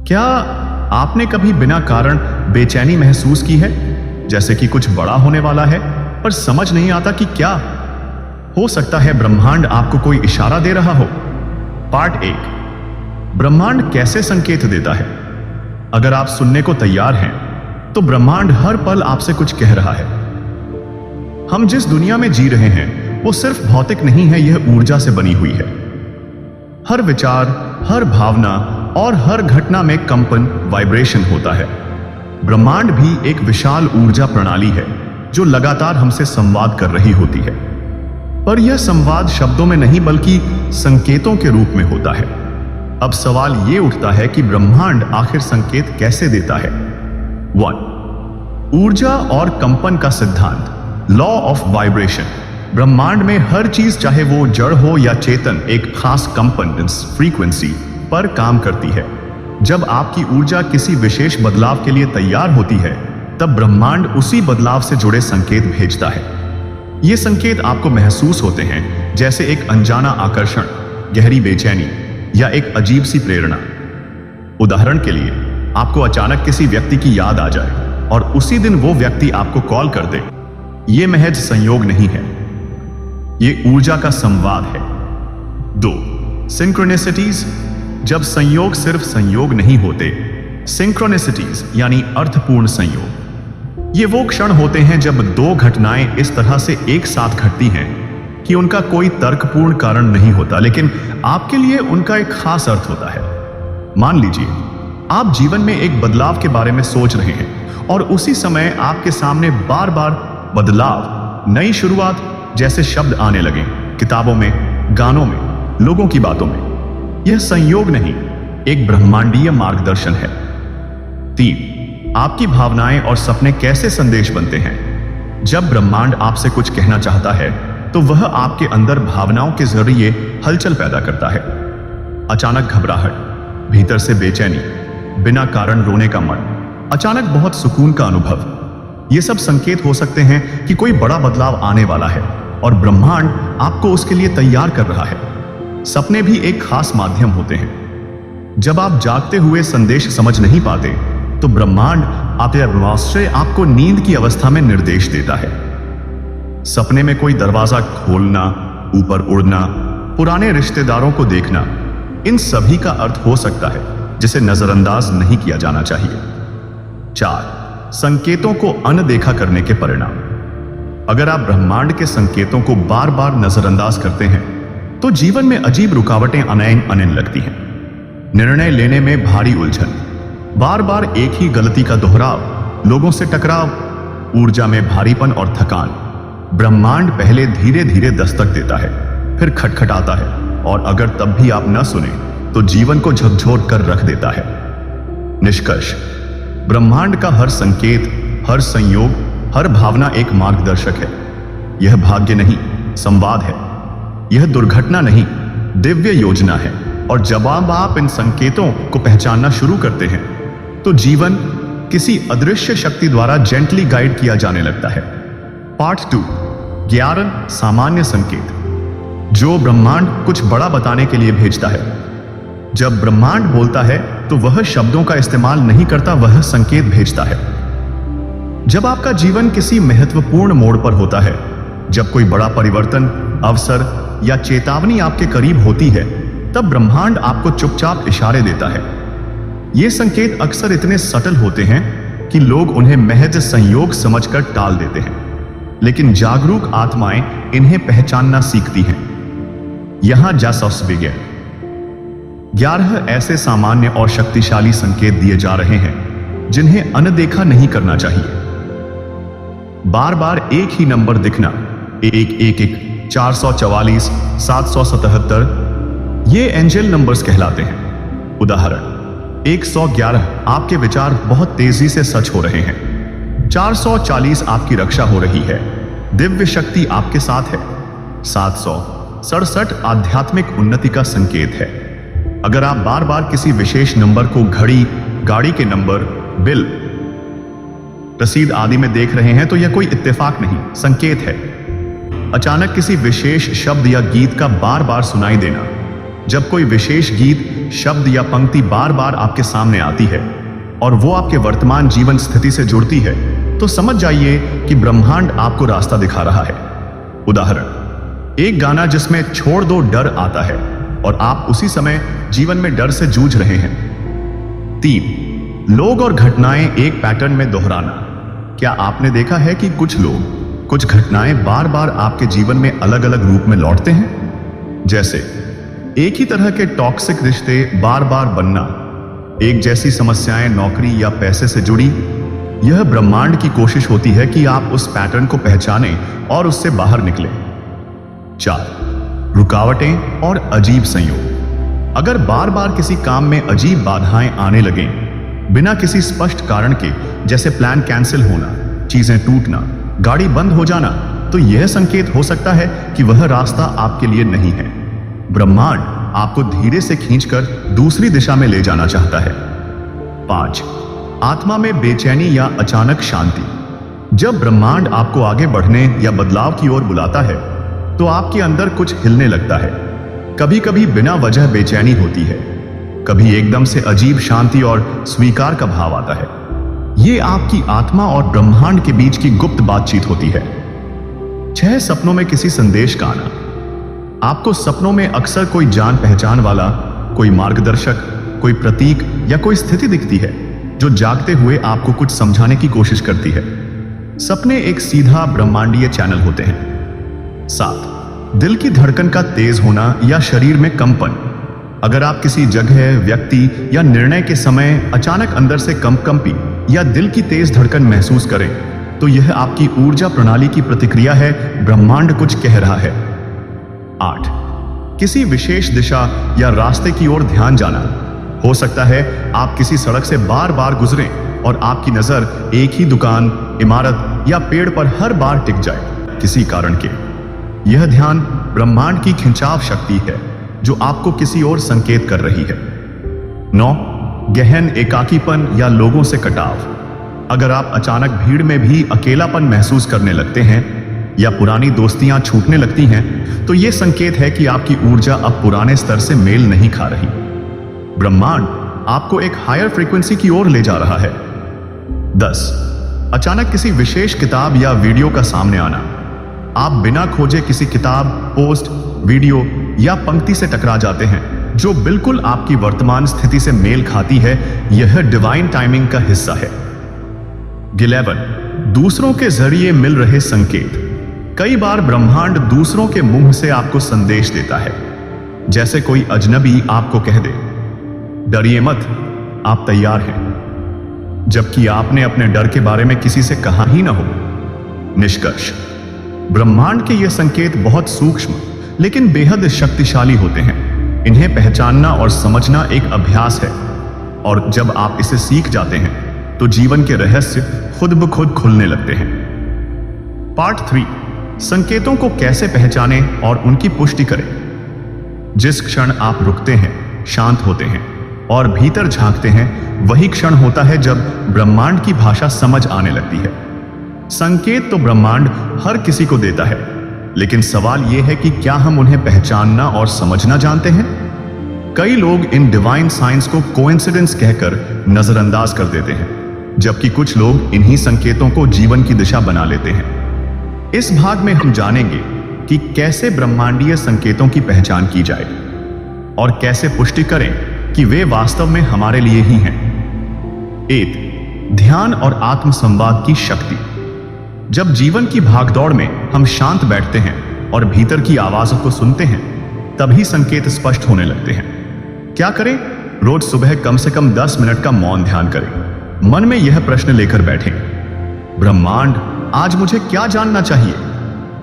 क्या आपने कभी बिना कारण बेचैनी महसूस की है, जैसे कि कुछ बड़ा होने वाला है पर समझ नहीं आता कि क्या? हो सकता है ब्रह्मांड आपको कोई इशारा दे रहा हो। पार्ट 1, ब्रह्मांड कैसे संकेत देता है। अगर आप सुनने को तैयार हैं तो ब्रह्मांड हर पल आपसे कुछ कह रहा है। हम जिस दुनिया में जी रहे हैं वो सिर्फ भौतिक नहीं है, यह ऊर्जा से बनी हुई है। हर विचार, हर भावना और हर घटना में कंपन, वाइब्रेशन होता है। ब्रह्मांड भी एक विशाल ऊर्जा प्रणाली है जो लगातार हमसे संवाद कर रही होती है। पर यह संवाद शब्दों में नहीं बल्कि संकेतों के रूप में होता है। अब सवाल यह उठता है कि ब्रह्मांड आखिर संकेत कैसे देता है। 1, ऊर्जा और कंपन का सिद्धांत, लॉ ऑफ वाइब्रेशन। ब्रह्मांड में हर चीज, चाहे वो जड़ हो या चेतन, एक खास कंपन, फ्रीक्वेंसी पर काम करती है। जब आपकी ऊर्जा किसी विशेष बदलाव के लिए तैयार होती है तब ब्रह्मांड उसी बदलाव से जुड़े संकेत भेजता है। ये संकेत आपको महसूस होते हैं जैसे एक अनजाना आकर्षण, गहरी बेचैनी या एक अजीब सी प्रेरणा। उदाहरण के लिए, आपको अचानक किसी व्यक्ति की याद आ जाए और उसी दिन वो व्यक्ति आपको कॉल कर दे। ये महज संयोग नहीं है, ये ऊर्जा का संवाद है। 2, सिंक्रोनिसिटीज। जब संयोग सिर्फ संयोग नहीं होते, सिंक्रोनिसिटीज यानी अर्थपूर्ण संयोग, ये वो क्षण होते हैं जब दो घटनाएं इस तरह से एक साथ घटती हैं कि उनका कोई तर्कपूर्ण कारण नहीं होता, लेकिन आपके लिए उनका एक खास अर्थ होता है। मान लीजिए आप जीवन में एक बदलाव के बारे में सोच रहे हैं और उसी समय आपके सामने बार बार बदलाव, नई शुरुआत जैसे शब्द आने लगे, किताबों में, गानों में, लोगों की बातों में। यह संयोग नहीं, एक ब्रह्मांडीय मार्गदर्शन है। 3, आपकी भावनाएं और सपने कैसे संदेश बनते हैं। जब ब्रह्मांड आपसे कुछ कहना चाहता है तो वह आपके अंदर भावनाओं के जरिए हलचल पैदा करता है। अचानक घबराहट, भीतर से बेचैनी, बिना कारण रोने का मन, अचानक बहुत सुकून का अनुभव। ये सब संकेत हो सकते हैं कि कोई बड़ा बदलाव आने वाला है और ब्रह्मांड आपको उसके लिए तैयार कर रहा है। सपने भी एक खास माध्यम होते हैं। जब आप जागते हुए संदेश समझ नहीं पाते तो ब्रह्मांड आपको नींद की अवस्था में निर्देश देता है। सपने में कोई दरवाजा खोलना, ऊपर उड़ना, पुराने रिश्तेदारों को देखना, इन सभी का अर्थ हो सकता है जिसे नजरअंदाज नहीं किया जाना चाहिए। 4, संकेतों को अनदेखा करने के परिणाम। अगर आप ब्रह्मांड के संकेतों को बार बार नजरअंदाज करते हैं तो जीवन में अजीब रुकावटें आने लगती हैं। निर्णय लेने में भारी उलझन, बार बार एक ही गलती का दोहराव, लोगों से टकराव, ऊर्जा में भारीपन और थकान। ब्रह्मांड पहले धीरे धीरे दस्तक देता है, फिर खटखटाता है और अगर तब भी आप न सुने तो जीवन को झकझोर कर रख देता है। निष्कर्ष, ब्रह्मांड का हर संकेत, हर संयोग, हर भावना एक मार्गदर्शक है। यह भाग्य नहीं, संवाद है। यह दुर्घटना नहीं, दिव्य योजना है। और जब आप इन संकेतों को पहचानना शुरू करते हैं तो जीवन किसी अदृश्य शक्ति द्वारा जेंटली गाइड किया जाने लगता है। पार्ट 2, 11 सामान्य संकेत जो ब्रह्मांड कुछ बड़ा बताने के लिए भेजता है। जब ब्रह्मांड बोलता है तो वह शब्दों का इस्तेमाल नहीं करता, वह संकेत भेजता है। जब आपका जीवन किसी महत्वपूर्ण मोड़ पर होता है, जब कोई बड़ा परिवर्तन, अवसर या चेतावनी आपके करीब होती है, तब ब्रह्मांड आपको चुपचाप इशारे देता है। ये संकेत अक्सर इतने सटल होते हैं कि लोग उन्हें महज संयोग समझकर टाल देते हैं, लेकिन जागरूक आत्माएं इन्हें पहचानना सीखती हैं। यहां जासूस विज्ञान 11 ऐसे सामान्य और शक्तिशाली संकेत दिए जा रहे हैं जिन्हें अनदेखा नहीं करना चाहिए। बार बार एक ही नंबर दिखना, 111, 444, 777, ये एंजल नंबर्स कहलाते हैं। उदाहरण, 111 आपके विचार बहुत तेजी से सच हो रहे हैं। 440 आपकी रक्षा हो रही है, दिव्य शक्ति आपके साथ है। 767 आध्यात्मिक उन्नति का संकेत है। अगर आप बार बार किसी विशेष नंबर को घड़ी, गाड़ी के नंबर, बिल, रसीद आदि में देख रहे हैं तो यह कोई इत्तेफाक नहीं, संकेत है। अचानक किसी विशेष शब्द या गीत का बार बार सुनाई देना, जब कोई विशेष गीत, शब्द या पंक्ति बार बार आपके सामने आती है और वो आपके वर्तमान जीवन स्थिति से जुड़ती है, तो समझ जाइए कि ब्रह्मांड आपको रास्ता दिखा रहा है। उदाहरण, एक गाना जिसमें छोड़ दो डर आता है और आप उसी समय जीवन में डर से जूझ रहे हैं। 3. लोग और घटनाएं एक पैटर्न में दोहराना। क्या आपने देखा है कि कुछ लोग, कुछ घटनाएं बार बार आपके जीवन में अलग अलग रूप में लौटते हैं? जैसे एक ही तरह के टॉक्सिक रिश्ते बार बार बनना, एक जैसी समस्याएं नौकरी या पैसे से जुड़ी। यह ब्रह्मांड की कोशिश होती है कि आप उस पैटर्न को पहचानें और उससे बाहर निकलें। 4. रुकावटें और अजीब संयोग। अगर बार बार किसी काम में अजीब बाधाएं आने लगें बिना किसी स्पष्ट कारण के, जैसे प्लान कैंसिल होना, चीजें टूटना, गाड़ी बंद हो जाना, तो यह संकेत हो सकता है कि वह रास्ता आपके लिए नहीं है। ब्रह्मांड आपको धीरे से खींचकर दूसरी दिशा में ले जाना चाहता है। 5. आत्मा में बेचैनी या अचानक शांति। जब ब्रह्मांड आपको आगे बढ़ने या बदलाव की ओर बुलाता है तो आपके अंदर कुछ हिलने लगता है। कभी कभी बिना वजह बेचैनी होती है, कभी एकदम से अजीब शांति और स्वीकार का भाव आता है। यह आपकी आत्मा और ब्रह्मांड के बीच की गुप्त बातचीत होती है। 6. सपनों में किसी संदेश का आना। आपको सपनों में अक्सर कोई जान पहचान वाला, कोई मार्गदर्शक, कोई प्रतीक या कोई स्थिति दिखती है जो जागते हुए आपको कुछ समझाने की कोशिश करती है। सपने एक सीधा ब्रह्मांडीय चैनल होते हैं। 7. दिल की धड़कन का तेज होना या शरीर में कंपन। अगर आप किसी जगह, व्यक्ति या निर्णय के समय अचानक अंदर से कंपी या दिल की तेज धड़कन महसूस करें, तो यह आपकी ऊर्जा प्रणाली की प्रतिक्रिया है, ब्रह्मांड कुछ कह रहा है। 8. किसी विशेष दिशा या रास्ते की ओर ध्यान जाना। हो सकता है आप किसी सड़क से बार बार गुजरें और आपकी नजर एक ही दुकान, इमारत या पेड़ पर हर बार टिक जाए किसी कारण के। यह ध्यान ब्रह्मांड की खिंचाव शक्ति है जो आपको किसी ओर संकेत कर रही है। 9. गहन एकाकीपन या लोगों से कटाव। अगर आप अचानक भीड़ में भी अकेलापन महसूस करने लगते हैं या पुरानी दोस्तियां छूटने लगती हैं, तो यह संकेत है कि आपकी ऊर्जा अब पुराने स्तर से मेल नहीं खा रही। ब्रह्मांड आपको एक हायर फ्रीक्वेंसी की ओर ले जा रहा है। 10. अचानक किसी विशेष किताब या वीडियो का सामने आना। आप बिना खोजे किसी किताब, पोस्ट, वीडियो या पंक्ति से टकरा जाते हैं जो बिल्कुल आपकी वर्तमान स्थिति से मेल खाती है। यह डिवाइन टाइमिंग का हिस्सा है। 11. दूसरों के जरिए मिल रहे संकेत। कई बार ब्रह्मांड दूसरों के मुंह से आपको संदेश देता है, जैसे कोई अजनबी आपको कह दे, डरिए मत, आप तैयार हैं, जबकि आपने अपने डर के बारे में किसी से कहा ही ना हो। निष्कर्ष, ब्रह्मांड के ये संकेत बहुत सूक्ष्म लेकिन बेहद शक्तिशाली होते हैं। इन्हें पहचानना और समझना एक अभ्यास है, और जब आप इसे सीख जाते हैं तो जीवन के रहस्य खुद ब खुद खुलने लगते हैं। पार्ट 3, संकेतों को कैसे पहचानें और उनकी पुष्टि करें। जिस क्षण आप रुकते हैं, शांत होते हैं और भीतर झांकते हैं, वही क्षण होता है जब ब्रह्मांड की भाषा समझ आने लगती है। संकेत तो ब्रह्मांड हर किसी को देता है, लेकिन सवाल यह है कि क्या हम उन्हें पहचानना और समझना जानते हैं। कई लोग इन डिवाइन साइंस को कोइंसिडेंस कहकर नजरअंदाज कर देते हैं, जबकि कुछ लोग इन्हीं संकेतों को जीवन की दिशा बना लेते हैं। इस भाग में हम जानेंगे कि कैसे ब्रह्मांडीय संकेतों की पहचान की जाए और कैसे पुष्टि करें कि वे वास्तव में हमारे लिए ही हैं। 1. ध्यान और आत्म संवाद की शक्ति। जब जीवन की भागदौड़ में हम शांत बैठते हैं और भीतर की आवाजों को सुनते हैं, तभी संकेत स्पष्ट होने लगते हैं। क्या करें? रोज सुबह कम से कम 10 मिनट का मौन ध्यान करें। मन में यह प्रश्न लेकर बैठें, ब्रह्मांड आज मुझे क्या जानना चाहिए।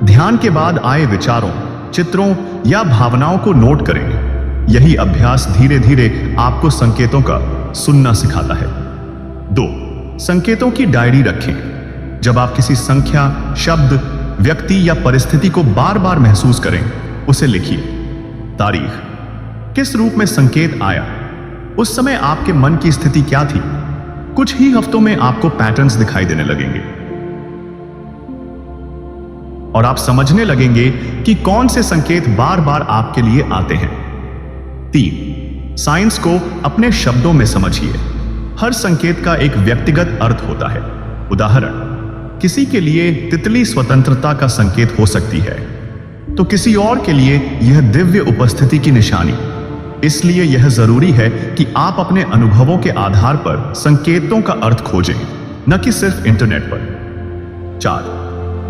ध्यान के बाद आए विचारों, चित्रों या भावनाओं को नोट करें। यही अभ्यास धीरे धीरे आपको संकेतों का सुनना सिखाता है। 2. संकेतों की डायरी रखें। जब आप किसी संख्या, शब्द, व्यक्ति या परिस्थिति को बार बार महसूस करें, उसे लिखिए। तारीख, किस रूप में संकेत आया, उस समय आपके मन की स्थिति क्या थी। कुछ ही हफ्तों में आपको पैटर्न्स दिखाई देने लगेंगे और आप समझने लगेंगे कि कौन से संकेत बार बार आपके लिए आते हैं। 3. साइंस को अपने शब्दों में समझिए। हर संकेत का एक व्यक्तिगत अर्थ होता है। उदाहरण, किसी के लिए तितली स्वतंत्रता का संकेत हो सकती है, तो किसी और के लिए यह दिव्य उपस्थिति की निशानी। इसलिए यह जरूरी है कि आप अपने अनुभवों के आधार पर संकेतों का अर्थ खोजें, न कि सिर्फ इंटरनेट पर। 4.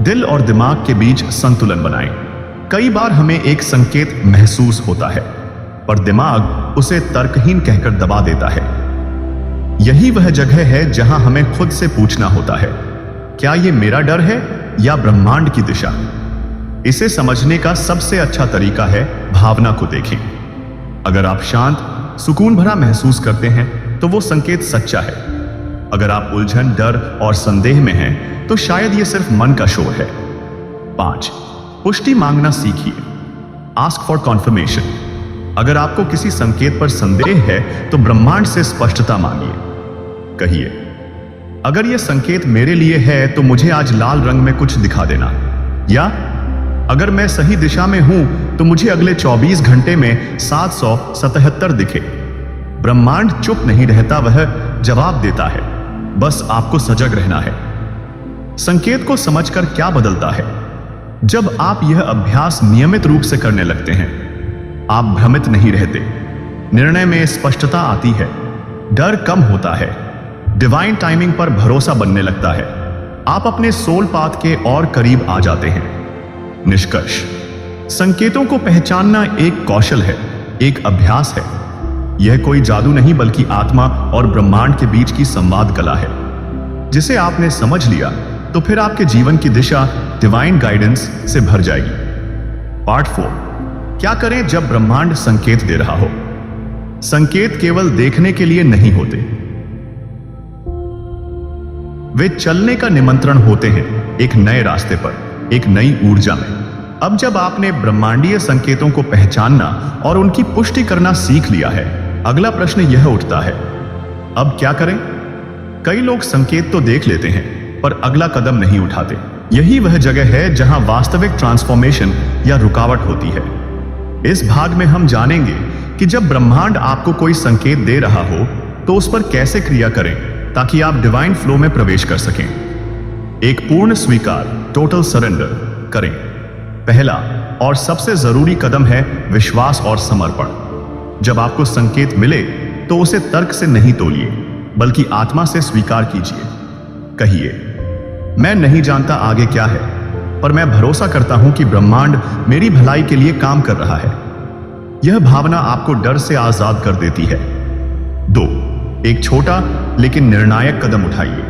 दिल और दिमाग के बीच संतुलन बनाएं। कई बार हमें एक संकेत महसूस होता है, पर दिमाग उसे तर्कहीन कहकर दबा देता है। यही वह जगह है जहां हमें खुद से पूछना होता है, क्या यह मेरा डर है या ब्रह्मांड की दिशा? इसे समझने का सबसे अच्छा तरीका है भावना को देखें। अगर आप शांत, सुकून भरा महसूस करते हैं तो वो संकेत सच्चा है। अगर आप उलझन, डर और संदेह में हैं तो शायद ये सिर्फ मन का शोर है। 5. पुष्टि मांगना सीखिए। Ask for conformation. अगर आपको किसी संकेत पर संदेह है तो ब्रह्मांड से स्पष्टता मांगिए। कहिए, अगर यह संकेत मेरे लिए है तो मुझे आज लाल रंग में कुछ दिखा देना, या अगर मैं सही दिशा में हूं तो मुझे अगले 24 घंटे में 777 दिखे। ब्रह्मांड चुप नहीं रहता, वह जवाब देता है। बस आपको सजग रहना है। संकेत को समझकर क्या बदलता है? जब आप यह अभ्यास नियमित रूप से करने लगते हैं, आप भ्रमित नहीं रहते, निर्णय में स्पष्टता आती है, डर कम होता है, डिवाइन टाइमिंग पर भरोसा बनने लगता है, आप अपने सोल पाथ के और करीब आ जाते हैं। निष्कर्ष, संकेतों को पहचानना एक कौशल है, एक अभ्यास है। यह कोई जादू नहीं बल्कि आत्मा और ब्रह्मांड के बीच की संवाद कला है। जिसे आपने समझ लिया तो फिर आपके जीवन की दिशा डिवाइन गाइडेंस से भर जाएगी। पार्ट 4, क्या करें जब ब्रह्मांड संकेत दे रहा हो? संकेत केवल देखने के लिए नहीं होते, वे चलने का निमंत्रण होते हैं, एक नए रास्ते पर, एक नई ऊर्जा में। अब जब आपने ब्रह्मांडीय संकेतों को पहचानना और उनकी पुष्टि करना सीख लिया है, अगला प्रश्न यह उठता है, अब क्या करें? कई लोग संकेत तो देख लेते हैं पर अगला कदम नहीं उठाते। यही वह जगह है जहां वास्तविक ट्रांसफॉर्मेशन या रुकावट होती है। इस भाग में हम जानेंगे कि जब ब्रह्मांड आपको कोई संकेत दे रहा हो तो उस पर कैसे क्रिया करें ताकि आप डिवाइन फ्लो में प्रवेश कर सकें। एक पूर्ण स्वीकार, टोटल सरेंडर करें। पहला और सबसे जरूरी कदम है विश्वास और समर्पण। जब आपको संकेत मिले तो उसे तर्क से नहीं तोलिए, बल्कि आत्मा से स्वीकार कीजिए। कहिए, मैं नहीं जानता आगे क्या है, पर मैं भरोसा करता हूं कि ब्रह्मांड मेरी भलाई के लिए काम कर रहा है। यह भावना आपको डर से आजाद कर देती है। 2, एक छोटा लेकिन निर्णायक कदम उठाइए।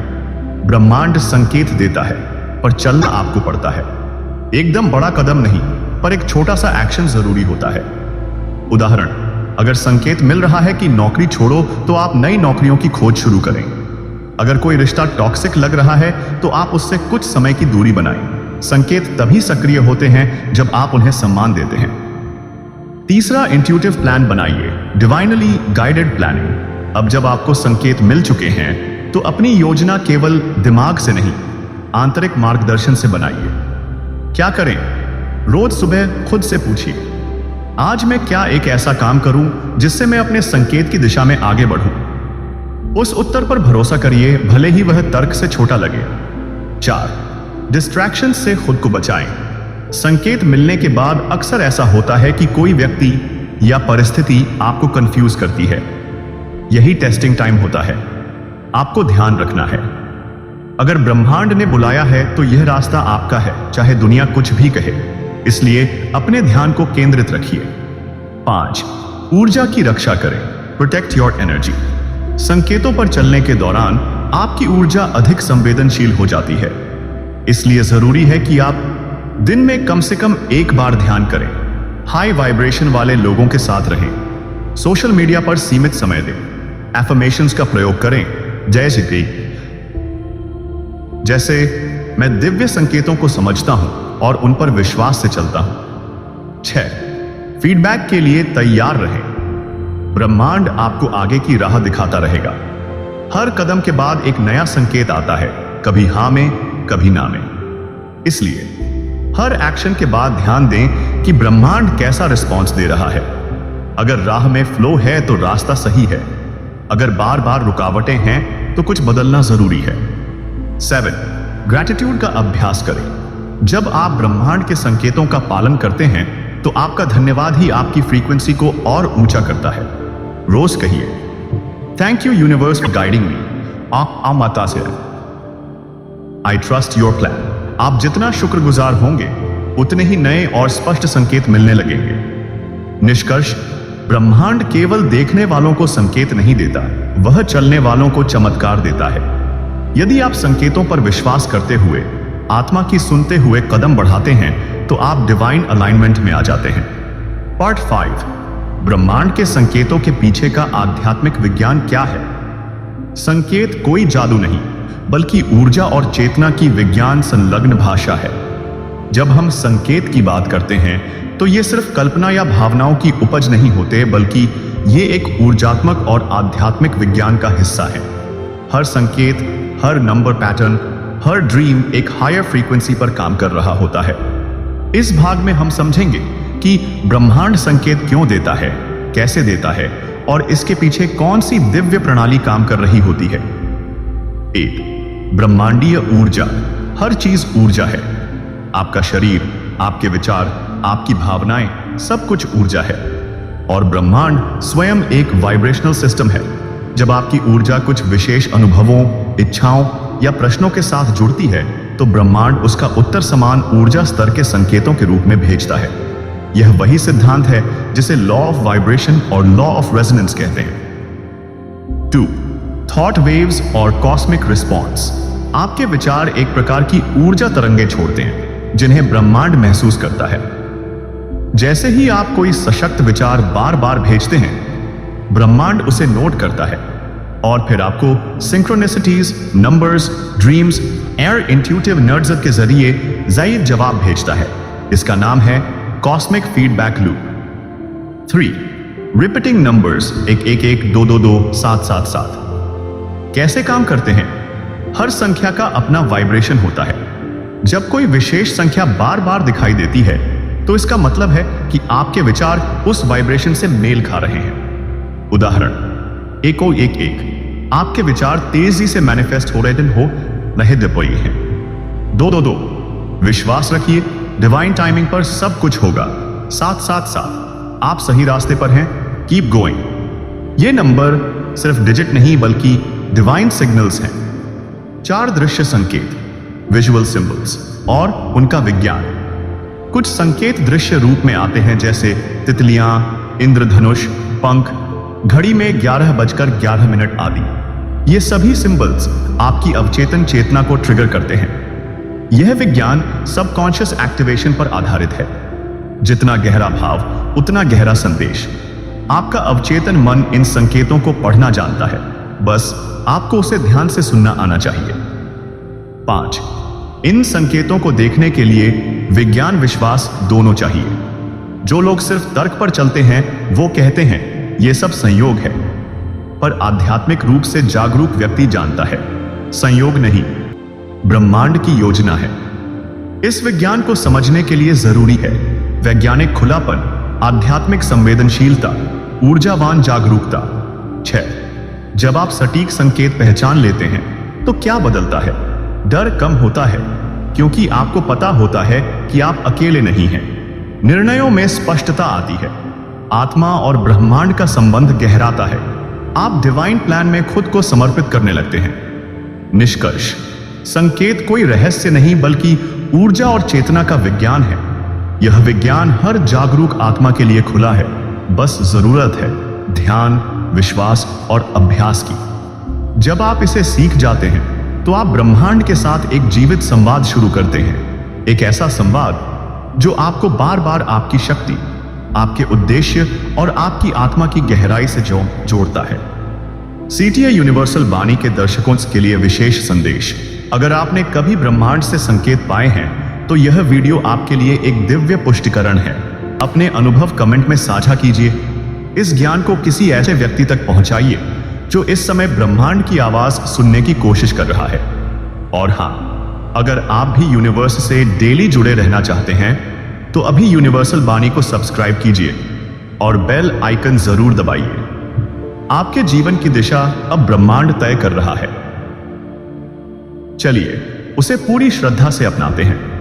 ब्रह्मांड संकेत देता है, पर चलना आपको पड़ता है। एकदम बड़ा कदम नहीं, पर एक छोटा सा एक्शन जरूरी होता है। उदाहरण, अगर संकेत मिल रहा है कि नौकरी छोड़ो तो आप नई नौकरियों की खोज शुरू करें। अगर कोई रिश्ता टॉक्सिक लग रहा है तो आप उससे कुछ समय की दूरी बनाएं। संकेत तभी सक्रिय होते हैं जब आप उन्हें सम्मान देते हैं। तीसरा, इंट्यूटिव प्लान बनाइए, डिवाइनली गाइडेड प्लानिंग। अब जब आपको संकेत मिल चुके हैं तो अपनी योजना केवल दिमाग से नहीं, आंतरिक मार्गदर्शन से बनाइए। क्या करें? रोज सुबह खुद से पूछिए, आज मैं क्या एक ऐसा काम करूं जिससे मैं अपने संकेत की दिशा में आगे बढ़ूं? उस उत्तर पर भरोसा करिए, भले ही वह तर्क से छोटा लगे। 4, डिस्ट्रैक्शन से खुद को बचाएं। संकेत मिलने के बाद अक्सर ऐसा होता है कि कोई व्यक्ति या परिस्थिति आपको कंफ्यूज करती है। यही टेस्टिंग टाइम होता है। आपको ध्यान रखना है, अगर ब्रह्मांड ने बुलाया है तो यह रास्ता आपका है, चाहे दुनिया कुछ भी कहे। इसलिए अपने ध्यान को केंद्रित रखिए। 5, ऊर्जा की रक्षा करें, प्रोटेक्ट योर एनर्जी। संकेतों पर चलने के दौरान आपकी ऊर्जा अधिक संवेदनशील हो जाती है। इसलिए जरूरी है कि आप दिन में कम से कम एक बार ध्यान करें। हाई वाइब्रेशन वाले लोगों के साथ रहें। सोशल मीडिया पर सीमित समय दें। एफर्मेशंस का प्रयोग करें, जैसे मैं दिव्य संकेतों को समझता हूं और उन पर विश्वास से चलता हूं। 6, फीडबैक के लिए तैयार रहें। ब्रह्मांड आपको आगे की राह दिखाता रहेगा। हर कदम के बाद एक नया संकेत आता है, कभी हां में, कभी ना में। इसलिए हर एक्शन के बाद ध्यान दें कि ब्रह्मांड कैसा रिस्पॉन्स दे रहा है। अगर राह में फ्लो है तो रास्ता सही है, अगर बार बार रुकावटें हैं तो कुछ बदलना जरूरी है। 7. ग्रैटिट्यूड का अभ्यास करें। जब आप ब्रह्मांड के संकेतों का पालन करते हैं तो आपका धन्यवाद ही आपकी फ्रीक्वेंसी को और ऊंचा करता है। रोज कहिए, thank you universe for guiding मी। माता से आई ट्रस्ट योर प्लान। आप जितना शुक्रगुजार होंगे उतने ही नए और स्पष्ट संकेत मिलने लगेंगे। निष्कर्ष, ब्रह्मांड केवल देखने वालों को संकेत नहीं देता, वह चलने वालों को चमत्कार देता है। यदि आप संकेतों पर विश्वास करते हुए आत्मा की सुनते हुए कदम बढ़ाते हैं तो आप डिवाइन अलाइनमेंट में आ जाते हैं। पार्ट 5, ब्रह्मांड के संकेतों के पीछे का आध्यात्मिक विज्ञान क्या है। संकेत कोई जादू नहीं, बल्कि ऊर्जा और चेतना की विज्ञान संलग्न भाषा है। जब हम संकेत की बात करते हैं तो ये सिर्फ कल्पना या भावनाओं की उपज नहीं होते, बल्कि ये एक ऊर्जात्मक और आध्यात्मिक विज्ञान का हिस्सा है। हर संकेत, हर नंबर पैटर्न, हर ड्रीम एक हायर फ्रीक्वेंसी पर काम कर रहा होता है। इस भाग में हम समझेंगे कि ब्रह्मांड संकेत क्यों देता है, कैसे देता है और इसके पीछे कौन सी दिव्य प्रणाली काम कर रही होती है। 1. ब्रह्मांडीय ऊर्जा। हर चीज ऊर्जा है। आपका शरीर, आपके विचार, आपकी भावनाएं, सब कुछ ऊर्जा है। और ब्रह्मांड स्वयं एक वाइब्रेशनल सिस्टम है। जब आपकी ऊर्जा कुछ विशेष अनुभवों, इच्छाओं या प्रश्नों के साथ जुड़ती है तो ब्रह्मांड उसका उत्तर समान ऊर्जा स्तर के संकेतों के रूप में भेजता है। यह वही सिद्धांत है जिसे लॉ ऑफ वाइब्रेशन और लॉ ऑफ रेजोनेंस कहते हैं। 2. थॉट वेव्स और कॉस्मिक रिस्पॉन्स। आपके विचार एक प्रकार की ऊर्जा तरंगे छोड़ते हैं जिन्हें ब्रह्मांड महसूस करता है। जैसे ही आप कोई सशक्त विचार बार बार भेजते हैं, ब्रह्मांड उसे नोट करता है और फिर आपको सिंक्रोनिसिटीज, नंबर्स, ड्रीम्स, एयर इंट्यूटिव नर्ड्स के जरिए ज़ायद जवाब भेजता है। इसका नाम है cosmic feedback loop. 3. Repeating numbers 111 222 777 कैसे काम करते हैं? हर संख्या का अपना वाइब्रेशन होता है। जब कोई विशेष संख्या बार बार दिखाई देती है तो इसका मतलब है कि आपके विचार उस वाइब्रेशन से मेल खा रहे हैं। उदाहरण, 111 आपके विचार तेजी से मैनिफेस्ट हो रहे हैं। 222 विश्वास रखिए, डिवाइन टाइमिंग पर सब कुछ होगा। 777 आप सही रास्ते पर हैं, कीप गोइंग। ये नंबर सिर्फ डिजिट नहीं बल्कि डिवाइन सिग्नल्स हैं। 4 दृश्य संकेत, विजुअल सिंबल्स और उनका विज्ञान। कुछ संकेत दृश्य रूप में आते हैं जैसे तितलियां, इंद्रधनुष, पंख, घड़ी में 11:11 आदि। ये सभी सिंबल्स आपकी अवचेतन चेतना को ट्रिगर करते हैं। यह विज्ञान सबकॉन्शियस एक्टिवेशन पर आधारित है। जितना गहरा भाव उतना गहरा संदेश। आपका अवचेतन मन इन संकेतों को पढ़ना जानता है, बस आपको उसे ध्यान से सुनना आना चाहिए। 5. इन संकेतों को देखने के लिए विज्ञान विश्वास दोनों चाहिए। जो लोग सिर्फ तर्क पर चलते हैं वो कहते हैं ये सब संयोग है, पर आध्यात्मिक रूप से जागरूक व्यक्ति जानता है संयोग नहीं, ब्रह्मांड की योजना है। इस विज्ञान को समझने के लिए जरूरी है वैज्ञानिक खुलापन, आध्यात्मिक संवेदनशीलता, ऊर्जावान जागरूकता। 6. जब आप सटीक संकेत पहचान लेते हैं तो क्या बदलता है? डर कम होता है क्योंकि आपको पता होता है कि आप अकेले नहीं हैं। निर्णयों में स्पष्टता आती है। आत्मा और ब्रह्मांड का संबंध गहराता है। आप डिवाइन प्लान में खुद को समर्पित करने लगते हैं। निष्कर्ष, संकेत कोई रहस्य नहीं बल्कि ऊर्जा और चेतना का विज्ञान है। यह विज्ञान हर जागरूक आत्मा के लिए खुला है, बस जरूरत है ध्यान, विश्वास और अभ्यास की। जब आप इसे सीख जाते हैं तो आप ब्रह्मांड के साथ एक जीवित संवाद शुरू करते हैं। एक ऐसा संवाद जो आपको बार बार आपकी शक्ति, आपके उद्देश्य और आपकी आत्मा की गहराई से जोड़ता है। सीटीआई यूनिवर्सल वाणी के दर्शकों के लिए विशेष संदेश। अगर आपने कभी ब्रह्मांड से संकेत पाए हैं तो यह वीडियो आपके लिए एक दिव्य पुष्टिकरण है। अपने अनुभव कमेंट में साझा कीजिए। इस ज्ञान को किसी ऐसे व्यक्ति तक पहुंचाइए जो इस समय ब्रह्मांड की आवाज सुनने की कोशिश कर रहा है। और हां, अगर आप भी यूनिवर्स से डेली जुड़े रहना चाहते हैं तो अभी यूनिवर्सल वाणी को सब्सक्राइब कीजिए। और बेल आइकन जरूर दबाइए। आपके जीवन की दिशा अब ब्रह्मांड तय कर रहा है। चलिए उसे पूरी श्रद्धा से अपनाते हैं।